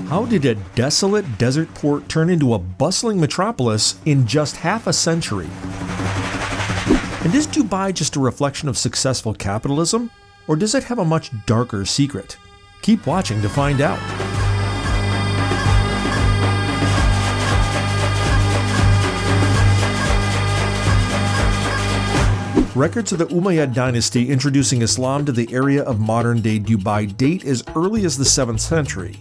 How did a desolate desert port turn into a bustling metropolis in just half a century? And is Dubai just a reflection of successful capitalism, or does it have a much darker secret? Keep watching to find out. Records of the Umayyad dynasty introducing Islam to the area of modern-day Dubai date as early as the 7th century.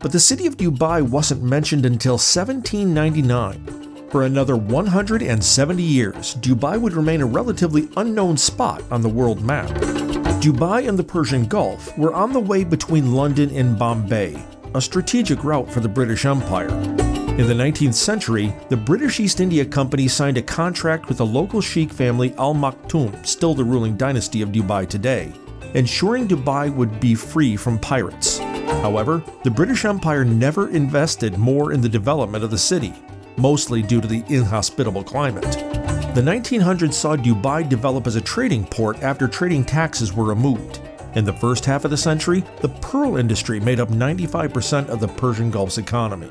But the city of Dubai wasn't mentioned until 1799. For another 170 years, Dubai would remain a relatively unknown spot on the world map. Dubai and the Persian Gulf were on the way between London and Bombay, a strategic route for the British Empire. In the 19th century, the British East India Company signed a contract with the local sheikh family Al Maktoum, still the ruling dynasty of Dubai today, ensuring Dubai would be free from pirates. However, the British Empire never invested more in the development of the city, mostly due to the inhospitable climate. The 1900s saw Dubai develop as a trading port after trading taxes were removed. In the first half of the century, the pearl industry made up 95% of the Persian Gulf's economy.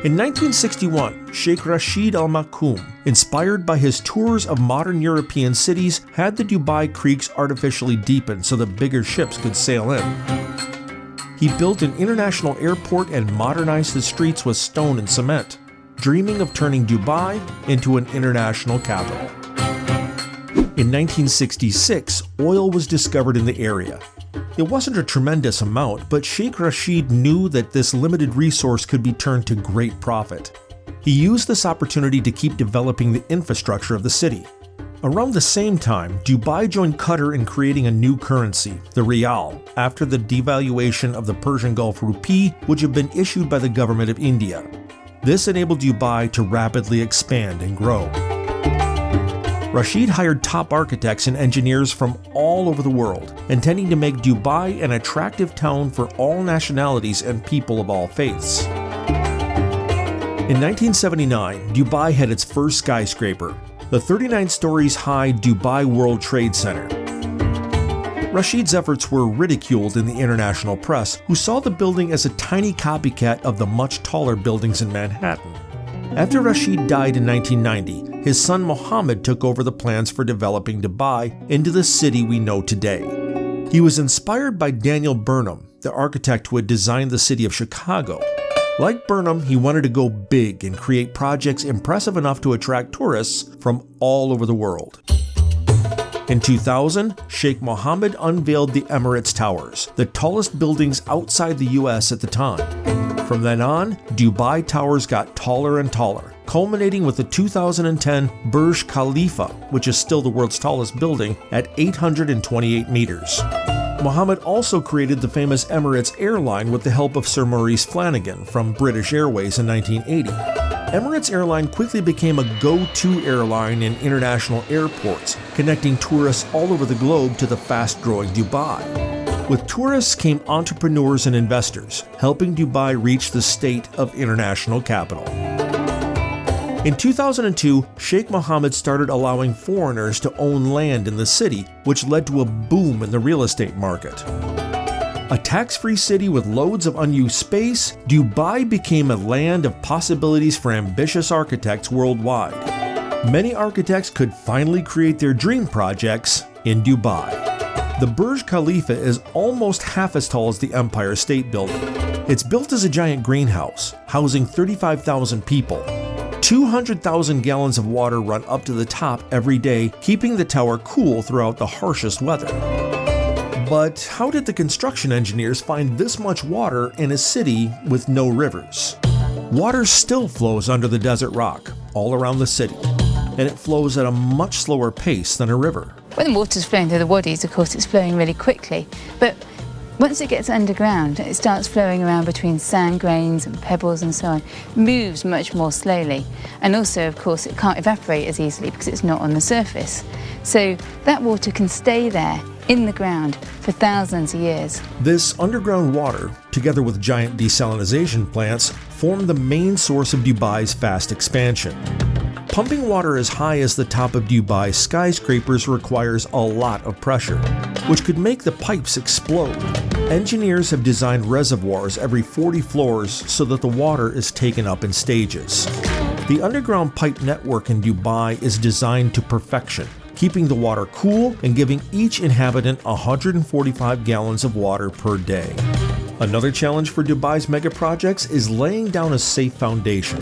In 1961, Sheikh Rashid Al Maktoum, inspired by his tours of modern European cities, had the Dubai creeks artificially deepened so that bigger ships could sail in. He built an international airport and modernized the streets with stone and cement, dreaming of turning Dubai into an international capital. In 1966, oil was discovered in the area. It wasn't a tremendous amount, but Sheikh Rashid knew that this limited resource could be turned to great profit. He used this opportunity to keep developing the infrastructure of the city. Around the same time, Dubai joined Qatar in creating a new currency, the Riyal, after the devaluation of the Persian Gulf rupee, which had been issued by the government of India. This enabled Dubai to rapidly expand and grow. Rashid hired top architects and engineers from all over the world, intending to make Dubai an attractive town for all nationalities and people of all faiths. In 1979, Dubai had its first skyscraper, the 39 stories high Dubai World Trade Center. Rashid's efforts were ridiculed in the international press, who saw the building as a tiny copycat of the much taller buildings in Manhattan. After Rashid died in 1990, his son Mohammed took over the plans for developing Dubai into the city we know today. He was inspired by Daniel Burnham, the architect who had designed the city of Chicago. Like Burnham, he wanted to go big and create projects impressive enough to attract tourists from all over the world. In 2000, Sheikh Mohammed unveiled the Emirates Towers, the tallest buildings outside the US at the time. From then on, Dubai Towers got taller and taller, culminating with the 2010 Burj Khalifa, which is still the world's tallest building at 828 meters. Mohammed also created the famous Emirates airline with the help of Sir Maurice Flanagan from British Airways in 1980. Emirates Airline quickly became a go-to airline in international airports, connecting tourists all over the globe to the fast-growing Dubai. With tourists came entrepreneurs and investors, helping Dubai reach the state of international capital. In 2002, Sheikh Mohammed started allowing foreigners to own land in the city, which led to a boom in the real estate market. A tax-free city with loads of unused space, Dubai became a land of possibilities for ambitious architects worldwide. Many architects could finally create their dream projects in Dubai. The Burj Khalifa is almost half as tall as the Empire State Building. It's built as a giant greenhouse, housing 35,000 people. 200,000 gallons of water run up to the top every day, keeping the tower cool throughout the harshest weather. But how did the construction engineers find this much water in a city with no rivers? Water still flows under the desert rock, all around the city, and it flows at a much slower pace than a river. When the water's flowing through the wadis, of course, it's flowing really quickly, but once it gets underground, it starts flowing around between sand grains and pebbles and so on. It moves much more slowly. And also, of course, it can't evaporate as easily because it's not on the surface. So that water can stay there in the ground for thousands of years. This underground water, together with giant desalination plants, formed the main source of Dubai's fast expansion. Pumping water as high as the top of Dubai skyscrapers requires a lot of pressure, which could make the pipes explode. Engineers have designed reservoirs every 40 floors so that the water is taken up in stages. The underground pipe network in Dubai is designed to perfection, keeping the water cool and giving each inhabitant 145 gallons of water per day. Another challenge for Dubai's mega projects is laying down a safe foundation.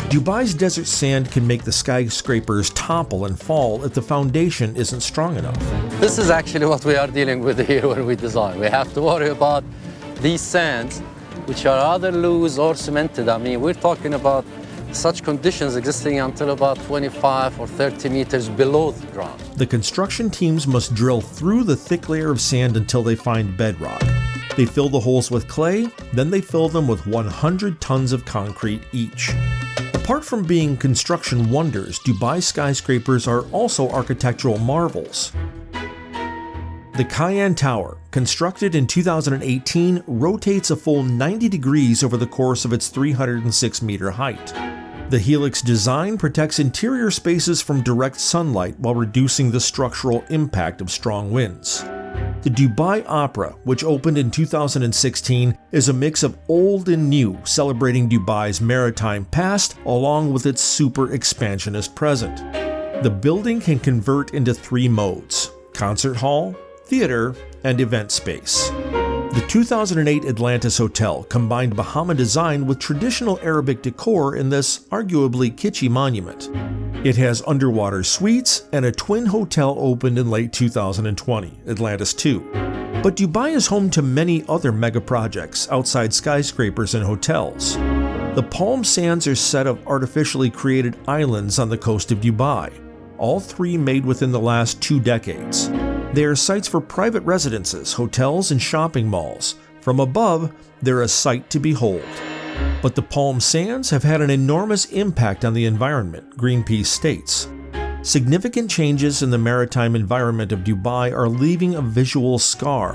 Dubai's desert sand can make the skyscrapers topple and fall if the foundation isn't strong enough. This is actually what we are dealing with here when we design. We have to worry about these sands, which are either loose or cemented. I mean, we're talking about such conditions existing until about 25 or 30 meters below the ground. The construction teams must drill through the thick layer of sand until they find bedrock. They fill the holes with clay, then they fill them with 100 tons of concrete each. Apart from being construction wonders, Dubai skyscrapers are also architectural marvels. The Cayenne Tower, constructed in 2018, rotates a full 90 degrees over the course of its 306-meter height. The Helix design protects interior spaces from direct sunlight while reducing the structural impact of strong winds. The Dubai Opera, which opened in 2016, is a mix of old and new, celebrating Dubai's maritime past along with its super expansionist present. The building can convert into 3 modes: concert hall, theater, and event space. The 2008 Atlantis Hotel combined Bahama design with traditional Arabic decor in this arguably kitschy monument. It has underwater suites, and a twin hotel opened in late 2020, Atlantis II. But Dubai is home to many other mega projects outside skyscrapers and hotels. The Palm Sands are a set of artificially created islands on the coast of Dubai, all 3 made within the last 2 decades. They are sites for private residences, hotels, and shopping malls. From above, they're a sight to behold. But the Palm Sands have had an enormous impact on the environment, Greenpeace states. Significant changes in the maritime environment of Dubai are leaving a visual scar.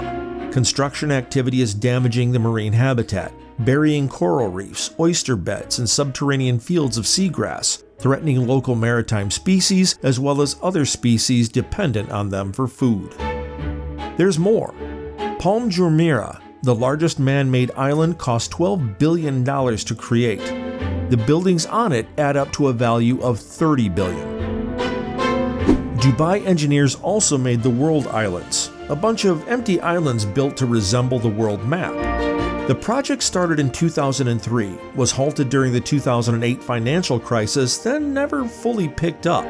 Construction activity is damaging the marine habitat, burying coral reefs, oyster beds, and subterranean fields of seagrass, threatening local maritime species as well as other species dependent on them for food. There's more. Palm Jumeirah, the largest man-made island, cost $12 billion to create. The buildings on it add up to a value of $30 billion. Dubai engineers also made the World Islands, a bunch of empty islands built to resemble the world map. The project started in 2003, was halted during the 2008 financial crisis, then never fully picked up.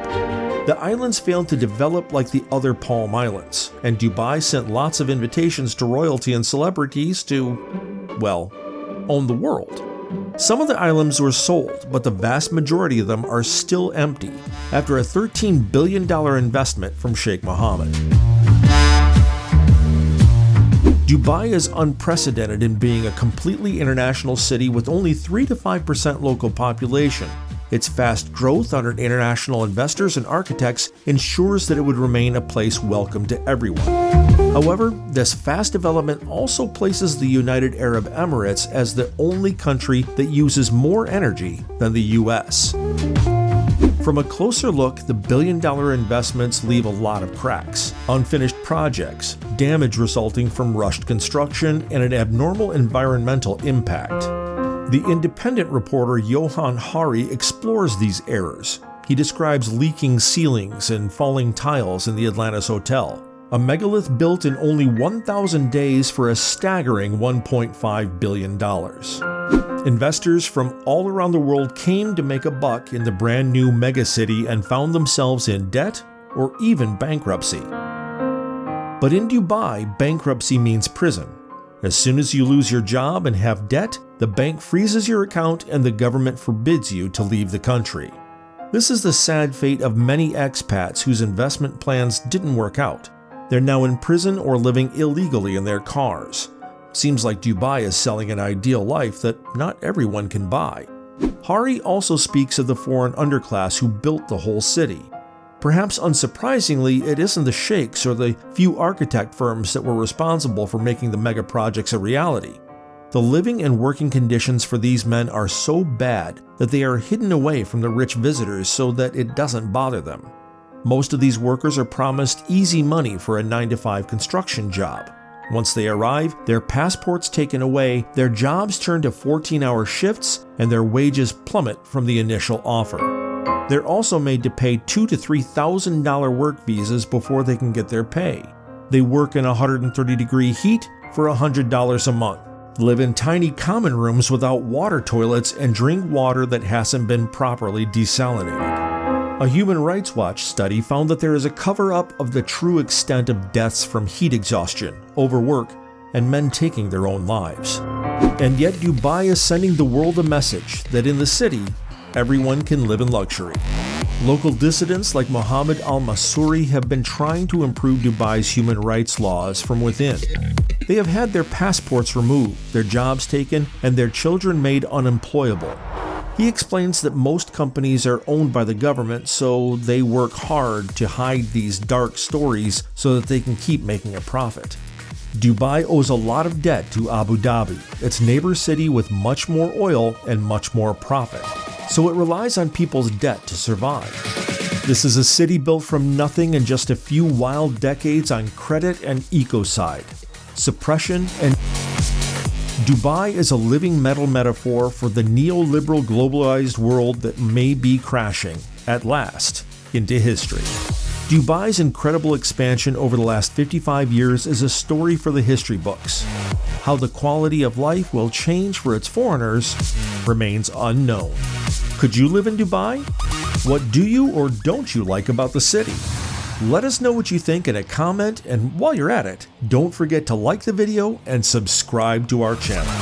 The islands failed to develop like the other Palm Islands, and Dubai sent lots of invitations to royalty and celebrities to, well, own the world. Some of the islands were sold, but the vast majority of them are still empty after a $13 billion investment from Sheikh Mohammed. Dubai is unprecedented in being a completely international city with only 3 to 5% local population. Its fast growth under international investors and architects ensures that it would remain a place welcome to everyone. However, this fast development also places the United Arab Emirates as the only country that uses more energy than the US. From a closer look, the billion-dollar investments leave a lot of cracks, unfinished projects, damage resulting from rushed construction, and an abnormal environmental impact. The independent reporter Johan Hari explores these errors. He describes leaking ceilings and falling tiles in the Atlantis Hotel, a megalith built in only 1,000 days for a staggering $1.5 billion. Investors from all around the world came to make a buck in the brand new megacity and found themselves in debt or even bankruptcy. But in Dubai, bankruptcy means prison. As soon as you lose your job and have debt, the bank freezes your account and the government forbids you to leave the country. This is the sad fate of many expats whose investment plans didn't work out. They're now in prison or living illegally in their cars. Seems like Dubai is selling an ideal life that not everyone can buy. Hari also speaks of the foreign underclass who built the whole city. Perhaps unsurprisingly, it isn't the sheikhs or the few architect firms that were responsible for making the mega projects a reality. The living and working conditions for these men are so bad that they are hidden away from the rich visitors so that it doesn't bother them. Most of these workers are promised easy money for a 9-to-5 construction job. Once they arrive, their passports taken away, their jobs turn to 14-hour shifts, and their wages plummet from the initial offer. They're also made to pay $2,000 to $3,000 work visas before they can get their pay. They work in 130-degree heat for $100 a month, live in tiny common rooms without water toilets, and drink water that hasn't been properly desalinated. A Human Rights Watch study found that there is a cover-up of the true extent of deaths from heat exhaustion, overwork, and men taking their own lives. And yet Dubai is sending the world a message that in the city, everyone can live in luxury. Local dissidents like Mohammed Al-Masuri have been trying to improve Dubai's human rights laws from within. They have had their passports removed, their jobs taken, and their children made unemployable. He explains that most companies are owned by the government, so they work hard to hide these dark stories so that they can keep making a profit. Dubai owes a lot of debt to Abu Dhabi, its neighbor city with much more oil and much more profit, so it relies on people's debt to survive. This is a city built from nothing in just a few wild decades on credit and ecocide, suppression and... Dubai is a living metal metaphor for the neoliberal globalized world that may be crashing, at last, into history. Dubai's incredible expansion over the last 55 years is a story for the history books. How the quality of life will change for its foreigners remains unknown. Could you live in Dubai? What do you or don't you like about the city? Let us know what you think in a comment, and while you're at it, don't forget to like the video and subscribe to our channel.